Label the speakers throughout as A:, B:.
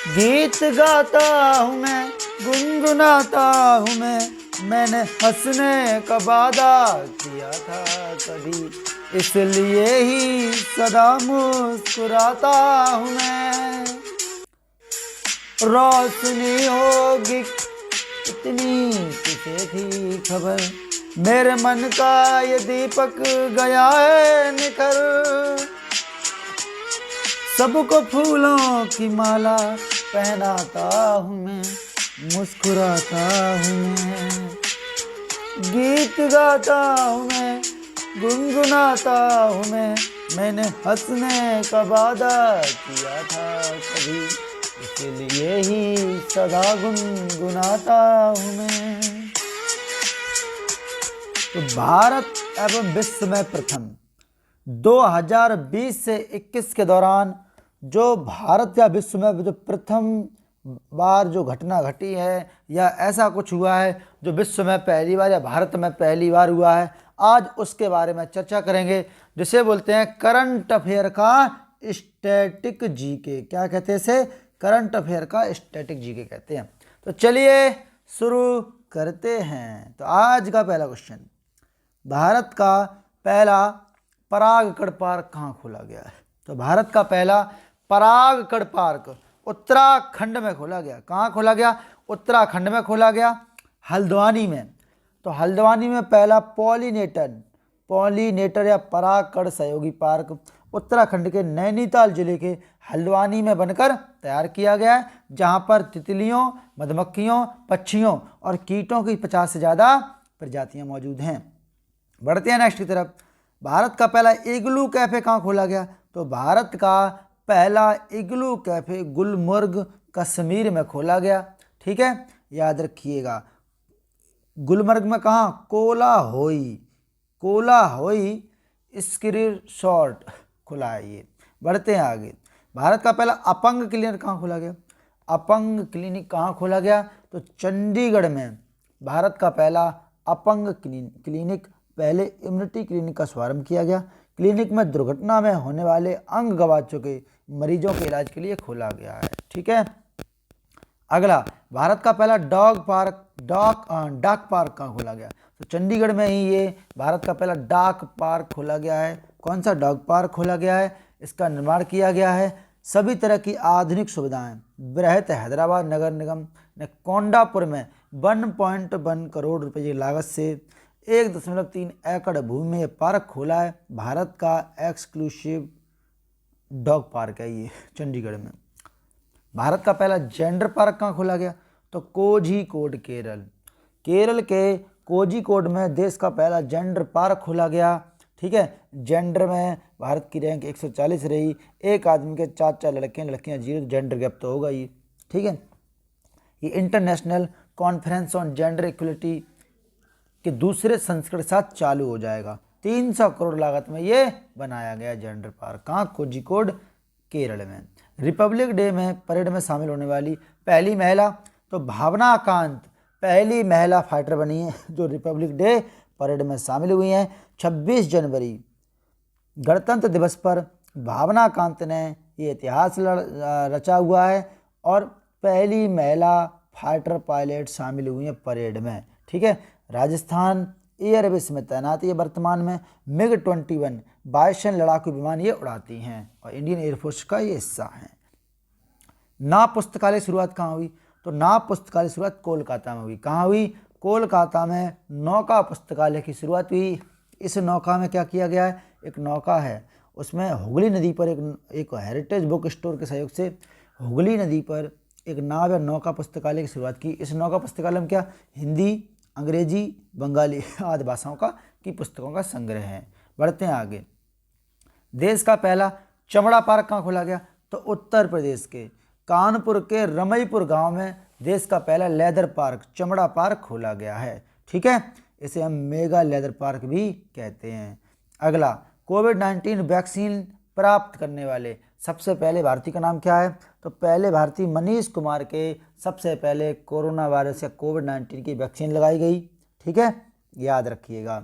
A: गीत गाता हूँ मैं, गुनगुनाता हूँ मैंने हंसने का वादा किया था कभी, इसलिए ही सदा मुस्कुराता हूँ मैं। रोशनी होगी इतनी किसे थी खबर, मेरे मन का ये दीपक गया है निखर। सबको फूलों की माला पहनाता हूँ मैं, मुस्कुराता हूँ मैं। गीत गाता हूँ मैं, गुनगुनाता हूँ मैंने हंसने का वादा किया था कभी, इसलिए ही सदा गुनगुनाता हूँ मैं। तो भारत एवं विश्व में प्रथम 2020 से 21 के दौरान जो भारत या विश्व में जो प्रथम बार जो घटना घटी है या ऐसा कुछ हुआ है जो विश्व में पहली बार या भारत में पहली बार हुआ है, आज उसके बारे में चर्चा करेंगे, जिसे बोलते हैं करंट अफेयर का स्टैटिक जीके। क्या कहते हैं इसे? करंट अफेयर का स्टैटिक जीके कहते हैं। तो चलिए शुरू करते हैं। तो आज का पहला क्वेश्चन, भारत का पहला परागकण पार्क कहाँ खोला गया है? तो भारत का पहला परागकण पार्क उत्तराखंड में खोला गया। कहाँ खोला गया? उत्तराखंड में खोला गया, हल्द्वानी में। तो हल्द्वानी में पहला पॉलिनेटर या परागकण सहयोगी पार्क उत्तराखंड के नैनीताल जिले के हल्द्वानी में बनकर तैयार किया गया है, जहाँ पर तितलियों, मधुमक्खियों, पक्षियों और कीटों की 50 से ज़्यादा प्रजातियाँ मौजूद हैं। बढ़ते हैं नेक्स्ट की तरफ। भारत का पहला इग्लू कैफ़े कहाँ खोला गया? तो भारत का पहला इग्लू कैफ़े गुलमर्ग कश्मीर में खोला गया। ठीक है, याद रखिएगा। गुलमर्ग में कहाँ? कोलाहोई स्की रिसॉर्ट खुला है ये। बढ़ते हैं आगे। भारत का पहला अपंग क्लिनिक कहाँ खोला गया? अपंग क्लिनिक कहाँ खोला गया? तो चंडीगढ़ में भारत का पहला अपंग क्लिनिक, पहले इम्यूनिटी क्लिनिक का शुभारंभ किया गया। क्लिनिक में दुर्घटना में होने वाले अंग गंवा चुके मरीजों के इलाज के लिए खोला गया है। ठीक है, अगला, भारत का पहला डाक पार्क कहाँ खोला गया? तो चंडीगढ़ में ही ये भारत का पहला डाक पार्क खोला गया है। कौन सा डाक पार्क खोला गया है? इसका निर्माण किया गया है। सभी तरह की आधुनिक सुविधाएं बृहत हैदराबाद नगर निगम ने कोंडापुर में 1.1 करोड़ रुपए की लागत से 1.3 एकड़ भूमि में पार्क खोला है। भारत का एक्सक्लूसिव डॉग पार्क है ये, चंडीगढ़ में। भारत का पहला जेंडर पार्क कहाँ खोला गया? तो कोझीकोड, केरल के कोझीकोड में देश का पहला जेंडर पार्क खोला गया। ठीक है, जेंडर में भारत की रैंक 140 रही। एक आदमी के 4 लड़कियां 0, जेंडर गैप तो होगा ही। ठीक है, ये international conference on gender equality के दूसरे संस्करण के साथ चालू हो जाएगा। 300 करोड़ लागत में ये बनाया गया जेंडर पार्क। कहाँ? कोझीकोड, केरल में। रिपब्लिक डे में परेड में शामिल होने वाली पहली महिला, तो भावना कांत पहली महिला फाइटर बनी है जो रिपब्लिक डे परेड में शामिल हुई हैं। 26 जनवरी गणतंत्र दिवस पर भावना कांत ने ये इतिहास रचा हुआ है और पहली महिला फाइटर पायलट शामिल हुई हैं परेड में। ठीक है, राजस्थान एयरबेस में तैनात है वर्तमान में। MiG-21 बाइसन लड़ाकू विमान ये उड़ाती हैं और इंडियन एयरफोर्स का ये हिस्सा है। नाप पुस्तकालय शुरुआत कहाँ हुई? तो नाप पुस्तकालय शुरुआत कोलकाता में हुई। कहाँ हुई? कोलकाता में नौका पुस्तकालय की शुरुआत हुई। इस नौका में क्या किया गया है? एक नौका है, उसमें हुगली नदी पर एक हेरिटेज बुक स्टोर के सहयोग से हुगली नदी पर एक नाव या नौका पुस्तकालय की शुरुआत की। इस नौका पुस्तकालय में क्या? हिंदी, अंग्रेजी, बंगाली आदि भाषाओं की पुस्तकों का संग्रह है। बढ़ते हैं आगे। देश का पहला चमड़ा पार्क कहाँ खोला गया? तो उत्तर प्रदेश के कानपुर के रमईपुर गांव में देश का पहला लेदर पार्क, चमड़ा पार्क खोला गया है। ठीक है, इसे हम मेगा लेदर पार्क भी कहते हैं। अगला, कोविड-19 वैक्सीन प्राप्त करने वाले सबसे पहले भारतीय का नाम क्या है? तो पहले भारतीय मनीष कुमार के सबसे पहले कोरोना वायरस या कोविड-19 की वैक्सीन लगाई गई। ठीक है, याद रखिएगा।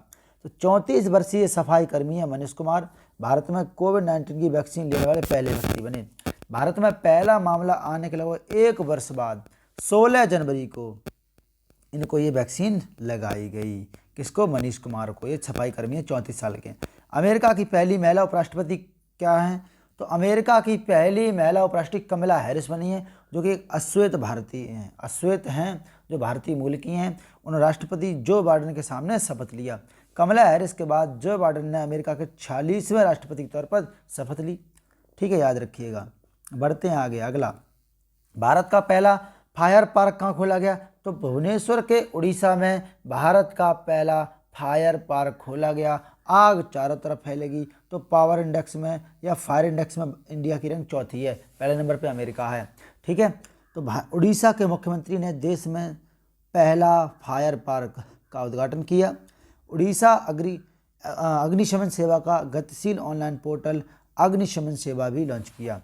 A: तो 34 वर्षीय सफाई कर्मी है मनीष कुमार, भारत में कोविड-19 की वैक्सीन लेने वाले पहले व्यक्ति बने। भारत में पहला मामला आने के लगभग 1 वर्ष बाद 16 जनवरी को इनको ये वैक्सीन लगाई गई। किसको? मनीष कुमार को। ये सफाई कर्मी है, 34 साल के। अमेरिका की पहली महिला उपराष्ट्रपति क्या है? तो अमेरिका की पहली महिला उपराष्ट्रपति कमला हैरिस बनी है, जो कि एक अश्वेत भारतीय हैं, अश्वेत हैं जो भारतीय मूल की हैं। उन्होंने राष्ट्रपति जो बाइडेन के सामने शपथ लिया। कमला हैरिस के बाद जो बाइडेन ने अमेरिका के 46वें राष्ट्रपति के तौर पर शपथ ली। ठीक है, याद रखिएगा। बढ़ते हैं आगे। अगला, भारत का पहला फायर पार्क कहाँ खोला गया? तो भुवनेश्वर के उड़ीसा में भारत का पहला फायर पार्क खोला गया। आग चारों तरफ फैलेगी। तो पावर इंडेक्स में या फायर इंडेक्स में इंडिया की रैंक चौथी है, पहले नंबर पे अमेरिका है। ठीक है, तो उड़ीसा के मुख्यमंत्री ने देश में पहला फायर पार्क का उद्घाटन किया। उड़ीसा अग्निशमन सेवा का गतिशील ऑनलाइन पोर्टल अग्निशमन सेवा भी लॉन्च किया।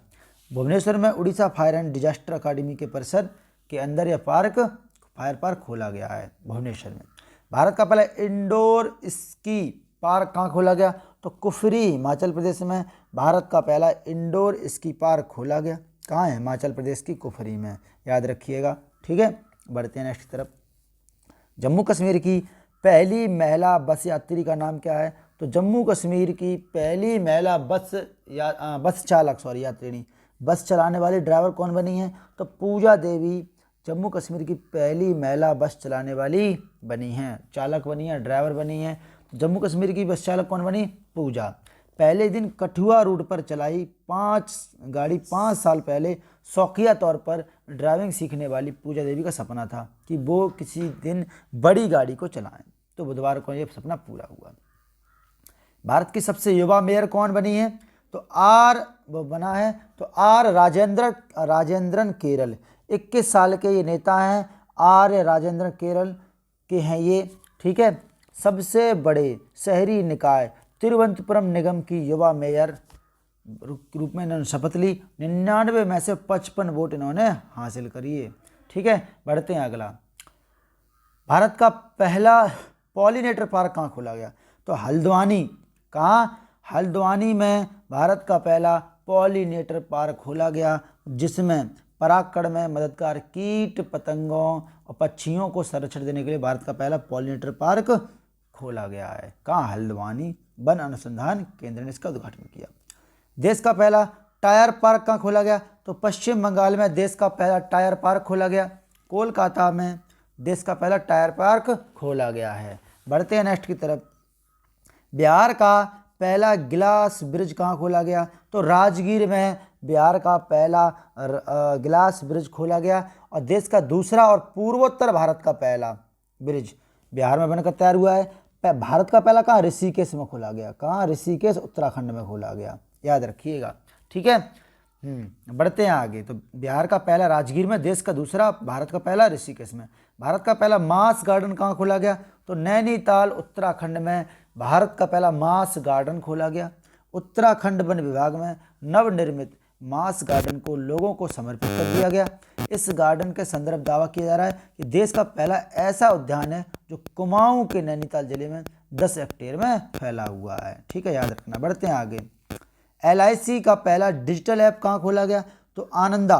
A: भुवनेश्वर में उड़ीसा फायर एंड डिजास्टर अकादमी के परिसर के अंदर यह फायर पार्क खोला गया है भुवनेश्वर में। भारत का पहला इंडोर स्की पार्क कहाँ खोला गया? तो कुफरी, हिमाचल प्रदेश में भारत का पहला इंडोर स्की पार्क खोला गया। कहाँ है? हिमाचल प्रदेश की कुफरी में, याद रखिएगा। ठीक है, बढ़ते हैं नेक्स्ट की तरफ। जम्मू कश्मीर की पहली महिला बस यात्री का नाम क्या है? तो जम्मू कश्मीर की पहली महिला बस चलाने वाली ड्राइवर कौन बनी है? तो पूजा देवी जम्मू कश्मीर की पहली महिला बस चलाने वाली बनी हैं, चालक बनी है, ड्राइवर बनी है। जम्मू कश्मीर की बस चालक कौन बनी? पूजा। पहले दिन कठुआ रूट पर चलाई 5 साल पहले शौकिया तौर पर ड्राइविंग सीखने वाली पूजा देवी का सपना था कि वो किसी दिन बड़ी गाड़ी को चलाएं। तो बुधवार को ये सपना पूरा हुआ। भारत की सबसे युवा मेयर कौन बनी है? तो आर राजेंद्रन केरल, 21 साल के ये नेता हैं। आर राजेंद्रन केरल के हैं ये। ठीक है, सबसे बड़े शहरी निकाय तिरुवनंतपुरम निगम की युवा मेयर के रूप में इन्होंने शपथ ली। 99 में से 55 वोट इन्होंने हासिल करिए। ठीक है, बढ़ते हैं अगला। भारत का पहला पॉलिनेटर पार्क कहाँ खोला गया? तो हल्द्वानी। कहाँ? हल्द्वानी में भारत का पहला पॉलिनेटर पार्क खोला गया, जिसमें परागकण में मददगार कीट पतंगों और पक्षियों को संरक्षण देने के लिए भारत का पहला पॉलिनेटर पार्क खोला गया है। कहाँ? हल्द्वानी वन अनुसंधान केंद्र ने इसका उद्घाटन किया। देश का पहला टायर पार्क कहाँ खोला गया? तो पश्चिम बंगाल में देश का पहला टायर पार्क खोला गया। कोलकाता में देश का पहला टायर पार्क खोला गया है। बढ़ते हैं नेक्स्ट की तरफ। बिहार का पहला ग्लास ब्रिज कहाँ खोला गया? तो राजगीर में बिहार का पहला ग्लास ब्रिज खोला गया। और देश का दूसरा और पूर्वोत्तर भारत का पहला ब्रिज बिहार में बनकर तैयार हुआ है। भारत का पहला कहाँ? ऋषिकेश में खोला गया। कहाँ? ऋषिकेश उत्तराखंड में खोला गया, याद रखिएगा। ठीक है, बढ़ते हैं आगे। तो बिहार का पहला राजगीर में, देश का दूसरा, भारत का पहला ऋषिकेश में। भारत का पहला मास गार्डन कहाँ खोला गया? तो नैनीताल उत्तराखंड में भारत का पहला मास गार्डन खोला गया। उत्तराखंड वन विभाग में नवनिर्मित मास गार्डन को लोगों को समर्पित कर दिया गया। इस गार्डन के संदर्भ दावा किया जा रहा है कि देश का पहला ऐसा उद्यान है जो कुमाऊं के नैनीताल जिले में 10 हेक्टेयर में फैला हुआ है। ठीक है, याद रखना। बढ़ते हैं आगे। LIC का पहला डिजिटल ऐप कहाँ खोला गया? तो आनंदा।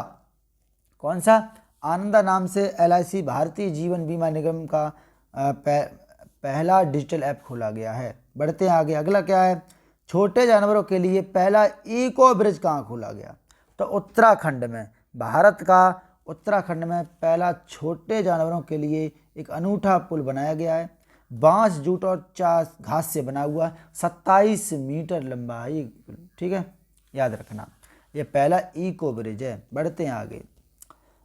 A: कौन सा? आनंदा नाम से LIC भारतीय जीवन बीमा निगम का पहला डिजिटल ऐप खोला गया है। बढ़ते हैं आगे। अगला क्या है? छोटे जानवरों के लिए पहला इको ब्रिज कहाँ खोला गया? तो उत्तराखंड में। भारत का उत्तराखंड में पहला छोटे जानवरों के लिए एक अनूठा पुल बनाया गया है। बांस, जूट और घास से बना हुआ, 27 मीटर लंबा है ये। ठीक है, याद रखना, ये पहला इको ब्रिज है। बढ़ते हैं आगे।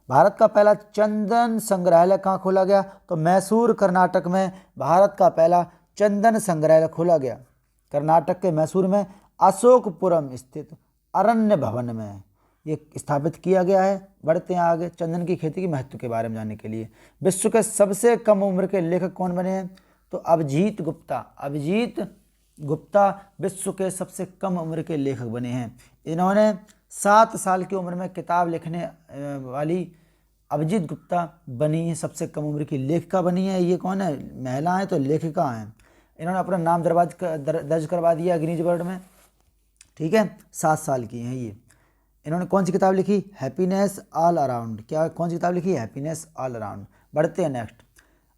A: भारत का पहला चंदन संग्रहालय कहाँ खोला गया? तो मैसूर कर्नाटक में भारत का पहला चंदन संग्रहालय खोला गया। कर्नाटक के मैसूर में अशोकपुरम स्थित अरण्य भवन में ये स्थापित किया गया है। बढ़ते हैं आगे। चंदन की खेती के महत्व के बारे में जानने के लिए विश्व के सबसे कम उम्र के लेखक कौन बने हैं? तो अभिजीत गुप्ता विश्व के सबसे कम उम्र के लेखक बने हैं। इन्होंने 7 साल की उम्र में किताब लिखने वाली अभिजीत गुप्ता बनी है, सबसे कम उम्र की लेखिका बनी है। ये कौन है? महिला है तो लेखिका हैं। इन्होंने अपना नाम दर्ज करवा दिया गिनीज वर्ल्ड में। ठीक है, 7 साल की हैं ये। इन्होंने कौन सी किताब लिखी? Happiness all around. क्या कौन सी किताब लिखी? Happiness all around. बढ़ते हैं नेक्स्ट।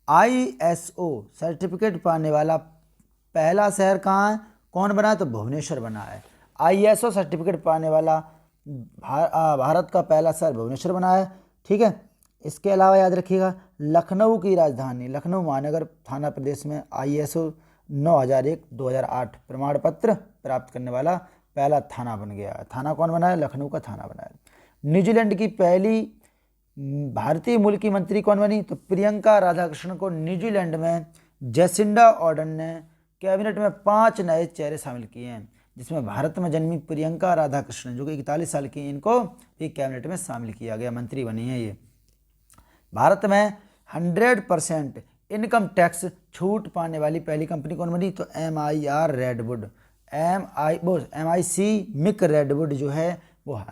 A: ISO सर्टिफिकेट पाने वाला पहला शहर कहाँ है? कौन बना है? तो भुवनेश्वर बना है। ISO सर्टिफिकेट पाने वाला भारत का पहला शहर भुवनेश्वर बना है। ठीक है। इसके अलावा याद रखिएगा, लखनऊ की राजधानी लखनऊ महानगर थाना प्रदेश में ISO 9001/2008 प्रमाण पत्र प्राप्त करने वाला पहला थाना बन गया है। थाना कौन बना है? लखनऊ का थाना बना है। न्यूजीलैंड की पहली भारतीय मूल की मंत्री कौन बनी? तो प्रियंका राधाकृष्णन को न्यूजीलैंड में जैसिंडा ऑर्डन ने कैबिनेट में 5 नए चेहरे शामिल किए हैं, जिसमें भारत में जन्मी प्रियंका राधाकृष्णन जो कि 41 साल की, इनको भी कैबिनेट में शामिल किया गया, मंत्री बनी है ये। भारत में 100% इनकम टैक्स छूट पाने वाली पहली कंपनी कौन बनी? तो MIR redwood. MIC MIC redwood जो है वो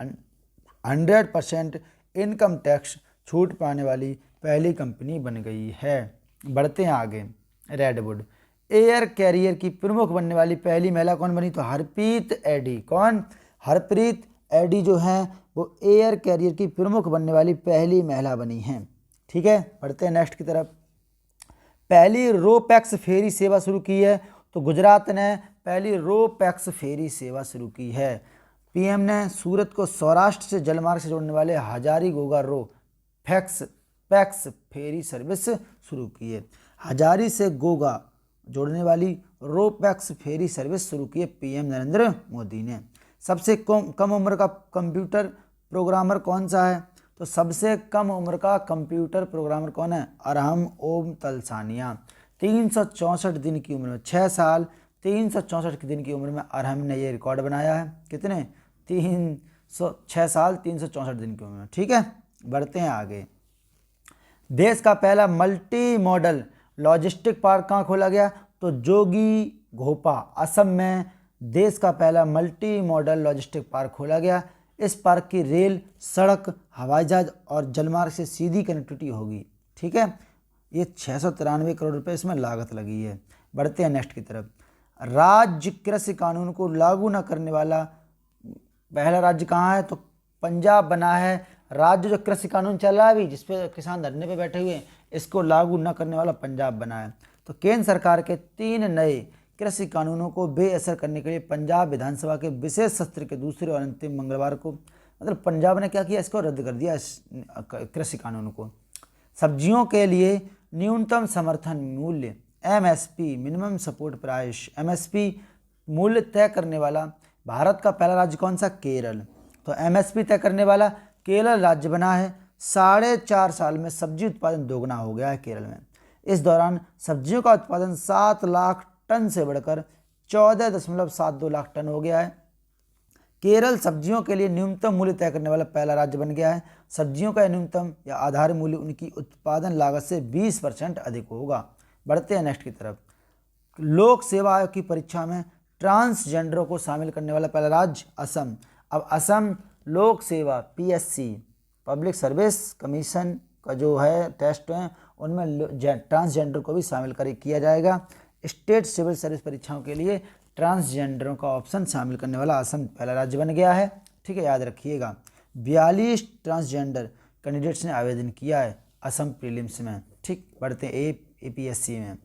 A: 100% इनकम टैक्स छूट पाने वाली पहली कंपनी बन गई है। बढ़ते हैं आगे। रेडवुड। एयर कैरियर की प्रमुख बनने वाली पहली महिला कौन बनी? तो हरप्रीत एडी। कौन? हरप्रीत एडी जो है वो एयर कैरियर की प्रमुख बनने वाली पहली महिला बनी हैं। ठीक है। बढ़ते हैं नेक्स्ट की तरफ। पहली रोपैक्स फेरी सेवा शुरू की है, तो गुजरात ने पहली रोपैक्स फेरी सेवा शुरू की है। PM ने सूरत को सौराष्ट्र से जलमार्ग से जोड़ने वाले Hazari Goga ro pax ferry service शुरू की है। हजारी से गोगा जोड़ने वाली रोपैक्स फेरी सर्विस शुरू की है PM नरेंद्र मोदी ने। सबसे कम उम्र का कंप्यूटर प्रोग्रामर कौन सा है? तो सबसे कम उम्र का कंप्यूटर प्रोग्रामर कौन है? अरहम ओम तलसानिया। 364 दिन की उम्र में, 6 साल 364 दिन की उम्र में अरहम ने ये रिकॉर्ड बनाया है। कितने? 6 साल 364 दिन की उम्र में। ठीक है। बढ़ते हैं आगे। देश का पहला मल्टी मॉडल लॉजिस्टिक पार्क कहाँ खोला गया? तो जोगी घोपा, असम में देश का पहला मल्टी मॉडल लॉजिस्टिक पार्क खोला गया। इस पार्क की रेल, सड़क, हवाई जहाज और जलमार्ग से सीधी कनेक्टिविटी होगी। ठीक है। ये 693 करोड़ रुपए इसमें लागत लगी है। बढ़ते हैं नेक्स्ट की तरफ। राज्य कृषि कानून को लागू न करने वाला पहला राज्य कहाँ है? तो पंजाब बना है। राज्य जो कृषि कानून चल रहा है अभी, जिसपे किसान धरने पे बैठे हुए हैं, इसको लागू न करने वाला पंजाब बना है। तो केंद्र सरकार के 3 नए कृषि कानूनों को बेअसर करने के लिए पंजाब विधानसभा के विशेष सत्र के दूसरे और अंतिम मंगलवार को, मतलब पंजाब ने क्या किया, इसको रद्द कर दिया, इस कृषि कानून को। सब्जियों के लिए न्यूनतम समर्थन मूल्य MSP minimum support price MSP मूल्य तय करने वाला भारत का पहला राज्य कौन सा? केरल। तो MSP तय करने वाला केरल राज्य बना है। 4.5 साल में सब्जी उत्पादन दोगुना हो गया है केरल में। इस दौरान सब्जियों का उत्पादन 7 लाख टन से बढ़कर 14.72 लाख टन हो गया है। केरल सब्जियों के लिए न्यूनतम मूल्य तय करने वाला पहला राज्य बन गया है। सब्जियों का न्यूनतम या आधार मूल्य उनकी उत्पादन लागत से 20% अधिक होगा। बढ़ते हैं नेक्स्ट की तरफ। लोक सेवा आयोग की परीक्षा में ट्रांसजेंडरों को शामिल करने वाला पहला राज्य असम। अब असम लोक सेवा PSC पब्लिक सर्विस कमीशन का जो है टेस्ट है, उनमें ट्रांसजेंडर को भी शामिल किया जाएगा। स्टेट सिविल सर्विस परीक्षाओं के लिए ट्रांसजेंडरों का ऑप्शन शामिल करने वाला असम पहला राज्य बन गया है। ठीक है, याद रखिएगा। 42 ट्रांसजेंडर कैंडिडेट्स ने आवेदन किया है असम प्रीलिम्स में। ठीक, बढ़ते हैं APSC में।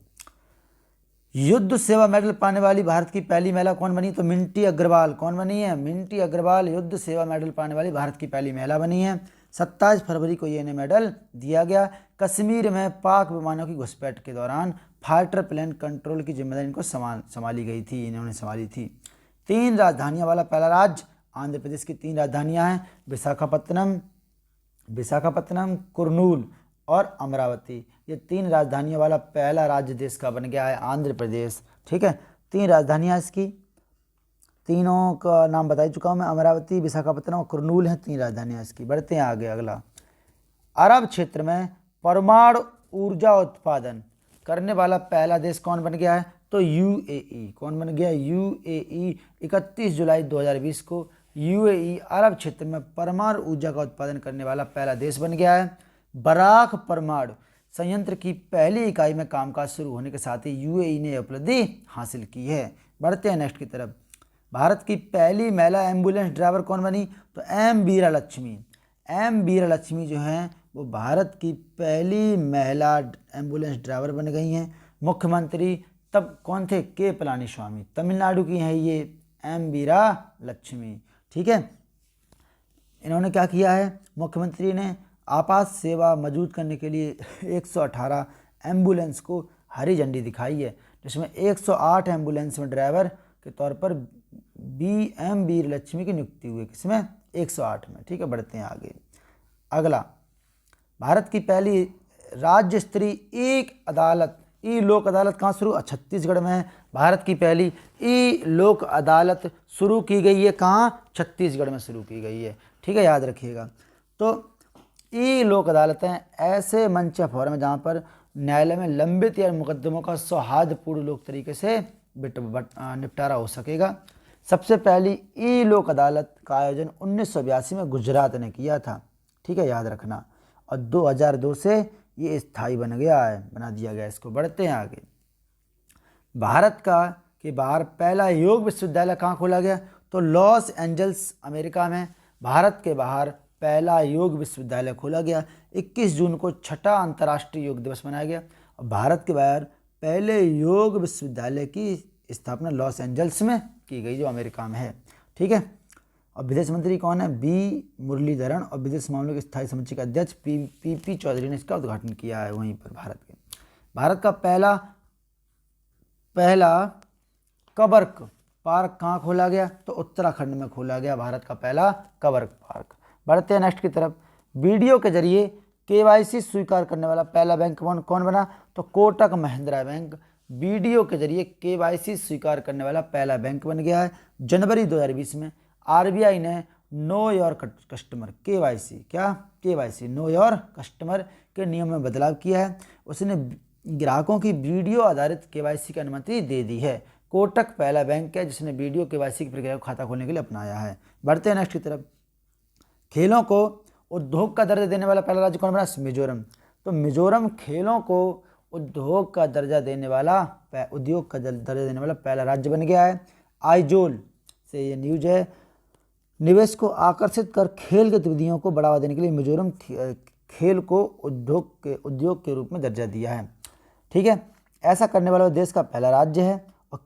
A: युद्ध सेवा मेडल पाने वाली भारत की पहली महिला कौन बनी? तो मिंटी अग्रवाल। कौन बनी है? मिंटी अग्रवाल युद्ध सेवा मेडल पाने वाली भारत की पहली महिला बनी है। 27 फरवरी को ये इन्हें मेडल दिया गया। कश्मीर में पाक विमानों की घुसपैठ के दौरान फाइटर प्लेन कंट्रोल की जिम्मेदारी इनको संभाली गई थी, इन्होंने संभाली थी। 3 राजधानियां वाला पहला राज्य आंध्र प्रदेश की 3 राजधानियां हैं, विशाखापत्तनम, कुर्नूल और अमरावती। ये 3 राजधानियों वाला पहला राज्य देश का बन गया है आंध्र प्रदेश। ठीक है, 3 राजधानियां इसकी, तीनों का नाम बता चुका हूँ मैं, अमरावती, विशाखापत्तनम और कुर्नूल हैं 3 राजधानियां इसकी। बढ़ते हैं आगे। अगला, अरब क्षेत्र में परमाणु ऊर्जा उत्पादन करने वाला पहला देश कौन बन गया है? तो UAE। कौन बन गया? UAE। 31 जुलाई 2020 को UAE अरब क्षेत्र में परमाणु ऊर्जा का उत्पादन करने वाला पहला देश बन गया है। बराक परमाणु संयंत्र की पहली इकाई में कामकाज शुरू होने के साथ ही UAE ने उपलब्धि हासिल की है। बढ़ते हैं नेक्स्ट की तरफ। भारत की पहली महिला एम्बुलेंस ड्राइवर कौन बनी? तो एम वीरा लक्ष्मी। एम वीरा लक्ष्मी जो हैं वो भारत की पहली महिला एम्बुलेंस ड्राइवर बन गई हैं। मुख्यमंत्री तब कौन थे? के पलानीस्वामी। तमिलनाडु की हैं ये एम वीरा लक्ष्मी। ठीक है, इन्होंने क्या किया है? मुख्यमंत्री ने आपात सेवा मौजूद करने के लिए 118 एम्बुलेंस को हरी झंडी दिखाई है, जिसमें 108 एम्बुलेंस में ड्राइवर के तौर पर एम वीर लक्ष्मी की नियुक्ति हुई। किसमें? 108 में। ठीक है, बढ़ते हैं आगे। अगला, भारत की पहली राज्य स्तरीय एक अदालत ई लोक अदालत कहाँ शुरू? छत्तीसगढ़ में है। भारत की पहली ई लोक अदालत शुरू की गई है कहाँ? छत्तीसगढ़ में शुरू की गई है। ठीक है, याद रखिएगा। तो ई लोक अदालतें ऐसे मंच या फोरम है जहाँ पर न्यायालय में लंबित या मुकदमों का सौहार्दपूर्ण लोक तरीके से निपटारा हो सकेगा। सबसे पहली ई लोक अदालत का आयोजन 1982 में गुजरात ने किया था। ठीक है, याद रखना। और 2002 से ये स्थायी बना दिया गया इसको। बढ़ते हैं आगे। भारत के बाहर पहला योग विश्वविद्यालय कहाँ खोला गया? तो लॉस एंजल्स अमेरिका में भारत के बाहर पहला योग विश्वविद्यालय खोला गया। 21 जून को छठा अंतर्राष्ट्रीय योग दिवस मनाया गया। और भारत के बाहर पहले योग विश्वविद्यालय की स्थापना लॉस एंजल्स में की गई, जो अमेरिका में है। ठीक है, और विदेश मंत्री कौन है? बी मुरलीधरन। और विदेश मामलों की स्थायी समिति के अध्यक्ष पी चौधरी ने इसका उद्घाटन किया है वहीं पर। भारत का पहला कबर्क पार्क कहाँ खोला गया? तो उत्तराखंड में खोला गया भारत का पहला कबर्क पार्क। बढ़ते हैं नेक्स्ट की तरफ। वीडियो के जरिए केवाईसी स्वीकार करने वाला पहला बैंक कौन बना? तो कोटक महिंद्रा बैंक वीडियो के जरिए केवाईसी स्वीकार करने वाला पहला बैंक बन गया है। जनवरी 2020 में आरबीआई ने know your customer KYC know your customer के नियम में बदलाव किया है। उसने ग्राहकों की वीडियो आधारित केवाईसी की अनुमति दे दी है। कोटक पहला बैंक है जिसने वीडियो केवाईसी की प्रक्रिया को खाता खोलने के लिए अपनाया है। बढ़ते हैं नेक्स्ट की तरफ। खेलों को उद्योग का दर्जा देने वाला पहला राज्य कौन बना? मिजोरम। तो मिजोरम खेलों को उद्योग का दर्जा देने वाला पहला राज्य बन गया है। आइजोल से ये न्यूज है। निवेश को आकर्षित कर खेल गतिविधियों को बढ़ावा देने के लिए मिजोरम खेल को उद्योग के रूप में दर्जा दिया है। ठीक है, ऐसा करने वाला देश का पहला राज्य है। और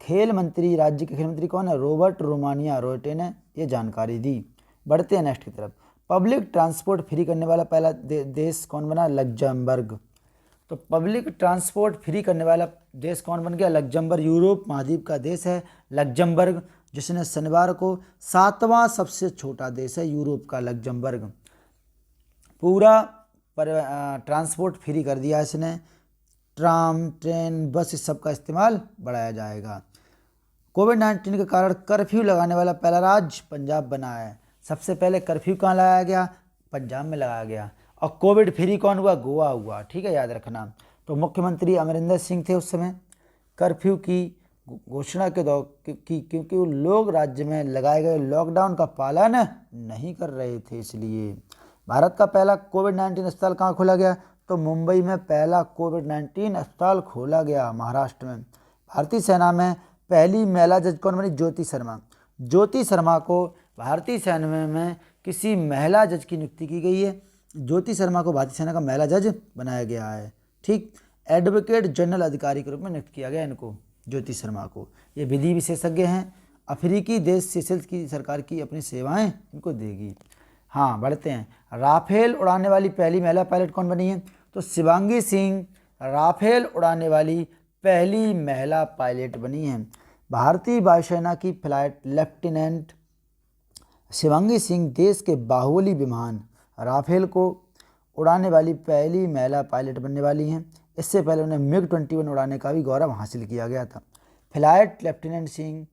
A: राज्य के खेल मंत्री कौन है? रॉबर्ट रोमानिया रोयटे ने ये जानकारी दी। बढ़ते हैं नेक्स्ट की तरफ। पब्लिक ट्रांसपोर्ट फ्री करने वाला पहला देश कौन बना? लग्जमबर्ग। तो पब्लिक ट्रांसपोर्ट फ्री करने वाला देश कौन बन गया? लग्जमबर्ग। यूरोप महाद्वीप का देश है लग्जमबर्ग, जिसने शनिवार को 7वां सबसे छोटा देश है यूरोप का लग्जमबर्ग, पूरा ट्रांसपोर्ट फ्री कर दिया इसने। ट्राम, ट्रेन, बस इस सब का इस्तेमाल बढ़ाया जाएगा। कोविड-19 के कारण कर्फ्यू लगाने वाला पहला राज्य पंजाब बना है। सबसे पहले कर्फ्यू कहाँ लगाया गया? पंजाब में लगाया गया। और कोविड फ्री कौन हुआ? गोवा हुआ। ठीक है, याद रखना। तो मुख्यमंत्री अमरिंदर सिंह थे उस समय। कर्फ्यू की घोषणा के क्योंकि वो लोग राज्य में लगाए गए लॉकडाउन का पालन नहीं कर रहे थे, इसलिए। भारत का पहला कोविड-19 अस्पताल कहाँ खोला गया? तो मुंबई में पहला कोविड-19 अस्पताल खोला गया, महाराष्ट्र में। भारतीय सेना में पहली महिला जज कौन बनी? ज्योति शर्मा। ज्योति शर्मा को भारतीय सेना में किसी महिला जज की नियुक्ति की गई है। ज्योति शर्मा को भारतीय सेना का महिला जज बनाया गया है। ठीक, एडवोकेट जनरल अधिकारी के रूप में नियुक्त किया गया इनको, ज्योति शर्मा को। ये विधि विशेषज्ञ हैं। अफ्रीकी देश सेशल्स की सरकार की अपनी सेवाएं इनको देगी। हाँ, बढ़ते हैं। राफेल उड़ाने वाली पहली महिला पायलट कौन बनी है? तो शिवांगी सिंह राफेल उड़ाने वाली पहली महिला पायलट बनी है। भारतीय वायुसेना की फ्लाइट लेफ्टिनेंट शिवांगी सिंह देश के बाहुबली विमान राफेल को उड़ाने वाली पहली महिला पायलट बनने वाली हैं। इससे पहले उन्हें MiG-21 उड़ाने का भी गौरव हासिल किया गया था। फ्लाइट लेफ्टिनेंट सिंह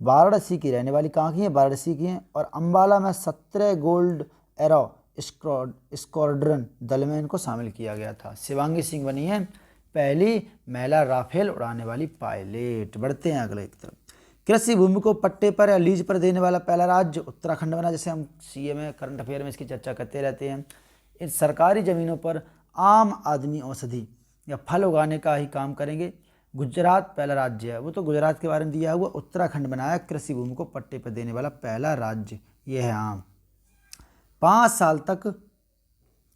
A: वाराणसी की रहने वाली कहाँ की हैं? वाराणसी की हैं। और अम्बाला में 17 गोल्ड एरो स्क्वाड्रन दल में इनको शामिल किया गया था। शिवांगी सिंह बनी है पहली महिला राफेल उड़ाने वाली पायलट। बढ़ते हैं अगले की तरफ। कृषि भूमि को पट्टे पर या लीज पर देने वाला पहला राज्य उत्तराखंड बना। जैसे हम CA में करंट अफेयर में इसकी चर्चा करते रहते हैं। इन सरकारी ज़मीनों पर आम आदमी औषधि या फल उगाने का ही काम करेंगे। गुजरात पहला राज्य है, वो तो गुजरात के बारे में दिया हुआ। उत्तराखंड बनाया कृषि भूमि को पट्टे पर देने वाला पहला राज्य, ये है। हाँ, 5 साल तक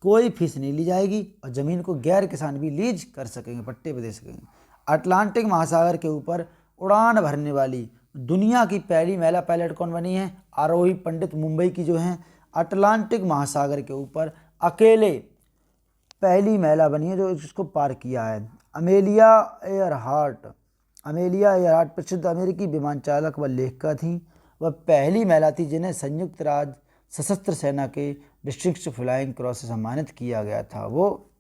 A: कोई फीस नहीं ली जाएगी और ज़मीन को गैर किसान भी लीज कर सकेंगे, पट्टे पर दे सकेंगे। अटलांटिक महासागर के ऊपर उड़ान भरने वाली दुनिया की पहली महिला पायलट कौन बनी है? आरोही पंडित, मुंबई की जो हैं। अटलांटिक महासागर के ऊपर अकेले पहली महिला बनी है जो इसको पार किया है, अमेलिया एयरहार्ट। अमेलिया एयरहार्ट प्रसिद्ध अमेरिकी विमान चालक व लेखिका थी। वह पहली महिला थी जिन्हें संयुक्त राज्य सशस्त्र सेना के डिस्ट्रिक्ट फ्लाइंग क्रॉस से सम्मानित किया गया था, वो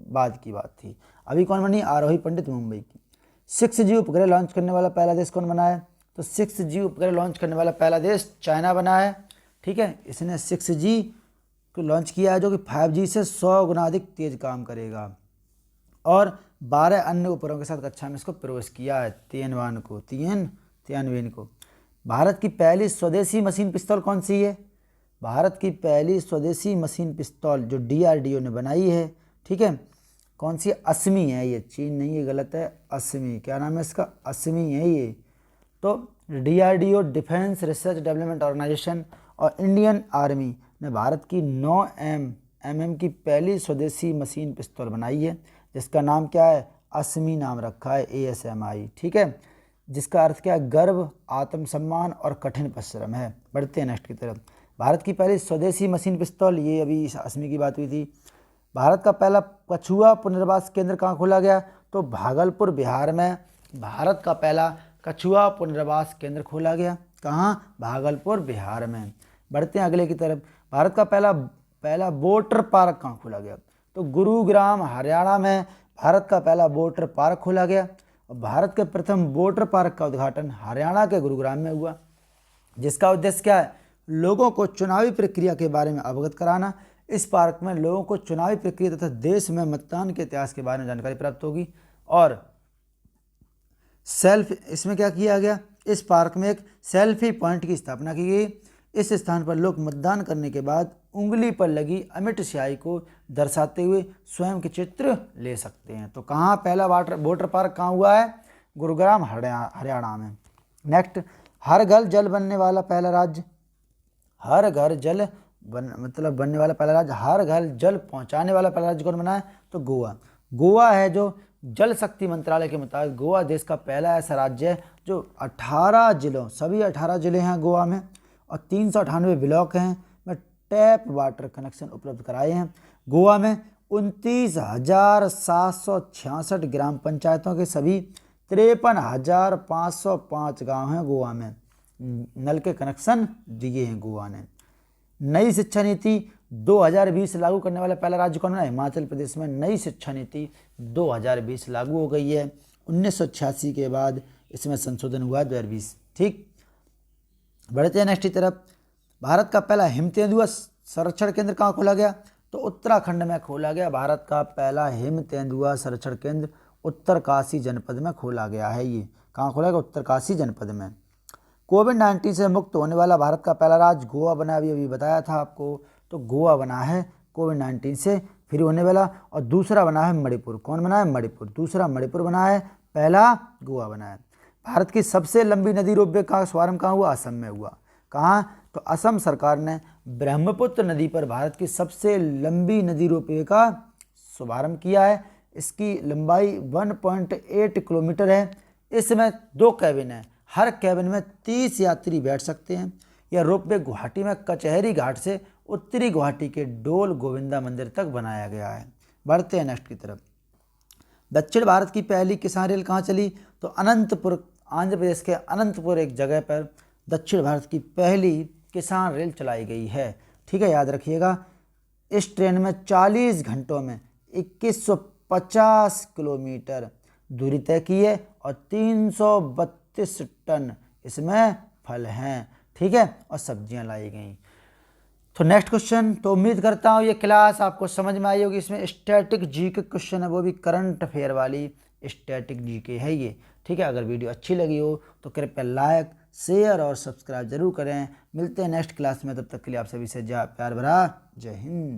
A: बाद की बात थी। अभी कौन बनी? आरोही पंडित, मुंबई की। 6G उपग्रह लॉन्च करने वाला पहला देश कौन बना है? तो 6G उपग्रह लॉन्च करने वाला पहला देश चाइना बना है। ठीक है, इसने 6G को लॉन्च किया है जो कि 5G से 100 गुना अधिक तेज काम करेगा, और 12 अन्य उपग्रहों के साथ कक्षा में इसको प्रवेश किया है, तियानवेन को। भारत की पहली स्वदेशी मशीन पिस्तौल कौन सी है? भारत की पहली स्वदेशी मशीन पिस्तौल जो DRDO ने बनाई है, ठीक है, कौन सी? असमी है ये, चीन नहीं, ये गलत है, असमी। क्या नाम है इसका? असमी है ये। तो DRDO defence research development organisation और इंडियन आर्मी ने भारत की 9 mm की पहली स्वदेशी मशीन पिस्तौल बनाई है, जिसका नाम क्या है? असमी नाम रखा है, ASMI। ठीक है, जिसका अर्थ क्या है? गर्व, आत्मसम्मान और कठिन परिश्रम है। बढ़ते हैं नेक्स्ट की तरफ। भारत की पहली स्वदेशी मशीन पिस्तौल, ये अभी असमी की बात हुई थी। भारत का पहला कछुआ पुनर्वास केंद्र कहाँ खोला गया? तो भागलपुर, बिहार में भारत का पहला कछुआ पुनर्वास केंद्र खोला गया। कहाँ? भागलपुर, बिहार में। बढ़ते हैं अगले की तरफ। भारत का पहला वाटर पार्क कहाँ खोला गया? तो गुरुग्राम, हरियाणा में भारत का पहला वाटर पार्क खोला गया, और भारत के प्रथम वाटर पार्क का उद्घाटन हरियाणा के गुरुग्राम में हुआ, जिसका उद्देश्य क्या है? लोगों को चुनावी प्रक्रिया के बारे में अवगत कराना। इस पार्क में लोगों को चुनावी प्रक्रिया तथा देश में मतदान के इतिहास के बारे में जानकारी प्राप्त होगी। और इसमें क्या किया गया? इस पार्क में एक सेल्फी पॉइंट की स्थापना की गई। इस स्थान पर लोग मतदान करने के बाद उंगली पर लगी अमिट स्याही को दर्शाते हुए स्वयं के चित्र ले सकते हैं। तो कहाँ पहला वाटर पार्क कहाँ हुआ है? गुरुग्राम, हरियाणा में। नेक्स्ट, हर घर जल बनने वाला पहला राज्य, हर घर जल बनने वाला पहला राज्य, हर घर जल पहुंचाने वाला पहला राज्य कौन बना है? तो गोवा। गोवा है जो जल शक्ति मंत्रालय के मुताबिक गोवा देश का पहला ऐसा राज्य है जो 18 जिलों, सभी 18 जिले हैं गोवा में, और 398 ब्लॉक हैं में टैप वाटर कनेक्शन उपलब्ध कराए हैं। गोवा में 29,766 ग्राम पंचायतों के सभी 53,505 गाँव हैं गोवा में, नल के कनेक्शन दिए हैं गोवा ने। नई शिक्षा नीति 2020 लागू करने वाला पहला राज्य कौन है? हिमाचल प्रदेश में नई शिक्षा नीति 2020 लागू हो गई है। 1986 के बाद इसमें संशोधन हुआ 2020। ठीक, बढ़ते हैं नेक्स्ट की तरफ। भारत का पहला हिम तेंदुआ संरक्षण केंद्र कहाँ खोला गया? तो उत्तराखंड में खोला गया। भारत का पहला हिम तेंदुआ संरक्षण केंद्र उत्तरकाशी जनपद में खोला गया है। ये कहाँ खोला गया? उत्तरकाशी जनपद में। कोविड-19 से मुक्त होने वाला भारत का पहला राज्य गोवा बना, अभी बताया था आपको। तो गोवा बना है कोविड-19 से फ्री होने वाला, और दूसरा बना है मणिपुर। कौन बना है? मणिपुर। दूसरा मणिपुर बना है, पहला गोवा बना है। भारत की सबसे लंबी नदी रोपवे का शुभारंभ कहाँ हुआ? असम में हुआ। कहाँ? तो असम सरकार ने ब्रह्मपुत्र नदी पर भारत की सबसे लंबी नदी रोपवे का शुभारंभ किया है। इसकी लंबाई 1.8 किलोमीटर है। इसमें 2 कैबिन हैं, हर कैबिन में 30 यात्री बैठ सकते हैं। यह रोपवे गुवाहाटी में कचहरी घाट से उत्तरी गुवाहाटी के डोल गोविंदा मंदिर तक बनाया गया है। बढ़ते हैं नेक्स्ट की तरफ। दक्षिण भारत की पहली किसान रेल कहाँ चली? तो अनंतपुर, आंध्र प्रदेश के अनंतपुर एक जगह पर दक्षिण भारत की पहली किसान रेल चलाई गई है। ठीक है, याद रखिएगा। इस ट्रेन में 40 घंटों में 2150 किलोमीटर दूरी तय की है, और 332 टन इसमें फल हैं। ठीक है, और सब्जियां लाई गई। तो नेक्स्ट क्वेश्चन, तो उम्मीद करता हूँ ये क्लास आपको समझ में आई होगी। इसमें स्टैटिक जीके क्वेश्चन है, वो भी करंट अफेयर वाली स्टैटिक जीके है ये। ठीक है, अगर वीडियो अच्छी लगी हो तो कृपया लाइक, शेयर और सब्सक्राइब जरूर करें। मिलते हैं नेक्स्ट क्लास में, तब तक के लिए आप सभी से प्यार भरा जय हिंद।